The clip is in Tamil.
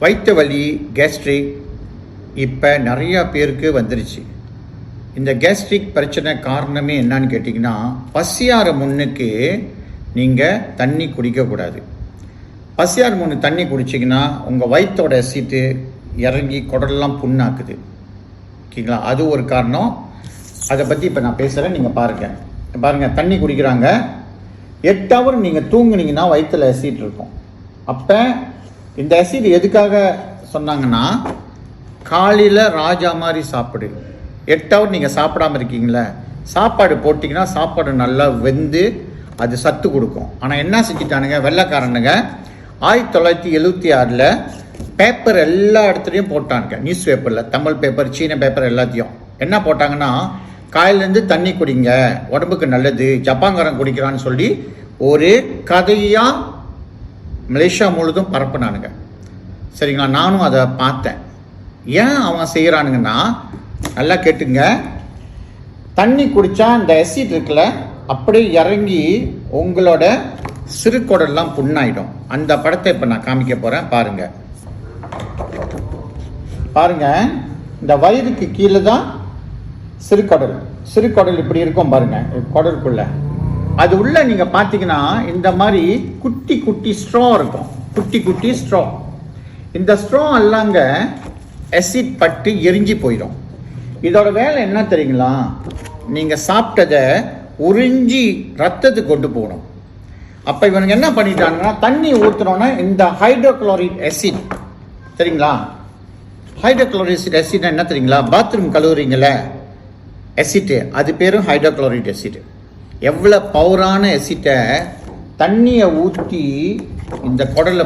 வயிற்று வலி, கேஸ்ட்ரிக் இப்போ நிறையா பேருக்கு வந்துருச்சு. இந்த கேஸ்ட்ரிக் பிரச்சனை காரணமே என்னன்னு கேட்டிங்கன்னா, பசியார முன்னுக்கு நீங்கள் தண்ணி குடிக்கக்கூடாது. பசியார முன்னு தண்ணி குடிச்சிங்கன்னா உங்கள் வயிற்றோட அசிட்டு இறங்கி குடலெல்லாம் புண்ணாக்குது. ஓகேங்களா? அது ஒரு காரணம். அதை பற்றி இப்போ நான் பேசுகிறேன், நீங்கள் பாருங்கள். தண்ணி குடிக்கிறாங்க, 8 ஹவர் நீங்கள் தூங்குனீங்கன்னா வயிற்றில் அசிட் இருக்கும். அப்போ இந்த அசிட் எதுக்காக சொன்னாங்கன்னா, காலையில் ராஜா மாதிரி சாப்பிடு. 8 ஹவர் நீங்கள் சாப்பிடாமல் இருக்கீங்களே, சாப்பாடு போட்டிங்கன்னா சாப்பாடு நல்லா வெந்து அது சத்து கொடுக்கும். ஆனால் என்ன செஞ்சுட்டானுங்க வெள்ளைக்காரனுங்க, 1976 பேப்பர் எல்லா இடத்துலையும் போட்டானுங்க. நியூஸ் பேப்பரில், தமிழ் பேப்பர், சீன பேப்பர் எல்லாத்தையும் என்ன போட்டாங்கன்னா, காலையிலேருந்து தண்ணி குடிங்க, உடம்புக்கு நல்லது, ஜப்பான்காரன் குடிக்கிறான்னு சொல்லி ஒரு கதையாக மலேசியா முழுதும் பரப்புனானுங்க. சரிங்களா? நானும் அதை பார்த்தேன். ஏன் அவன் செய்கிறானுங்கன்னா, நல்லா கேட்டுங்க, தண்ணி குடித்தா இந்த அசிட் இருக்குல்ல அப்படியே இறங்கி உங்களோட சிறுகுடல்லாம் புண்ணாயிடும். அந்த படத்தை இப்போ நான் காமிக்க போகிறேன், பாருங்க. இந்த வயிறுக்கு கீழே தான் சிறுகுடல் இப்படி இருக்கும் பாருங்க, குடலுக்குள்ள. அது உள்ள நீங்கள் பார்த்தீங்கன்னா இந்த மாதிரி குட்டி குட்டி ஸ்ட்ரா இருக்கும், குட்டி ஸ்ட்ரா. இந்த ஸ்ட்ரா எல்லாங்க அசிட் பட்டு எரிஞ்சு போயிடும். இதோட வேலை என்ன தெரியுங்களா? நீங்கள் சாப்பிட்டதை உறிஞ்சி ரத்தத்துக்கு கொண்டு போகணும். அப்போ இவனுங்க என்ன பண்ணிட்டாங்கன்னா, தண்ணி ஊற்றுனோன்னா இந்த ஹைட்ரோக்ளோரிக் அசிட், சரிங்களா? ஹைட்ரோக்ளோரிக் அசிட் என்ன தெரியுங்களா? பாத்ரூம் கழுவுறீங்களே அசிட்டு, அது பேரும் ஹைட்ரோக்ளோரிக் அசிட். எவ்வளோ பவரான அசிட்டை தண்ணியை ஊற்றி இந்த குடலை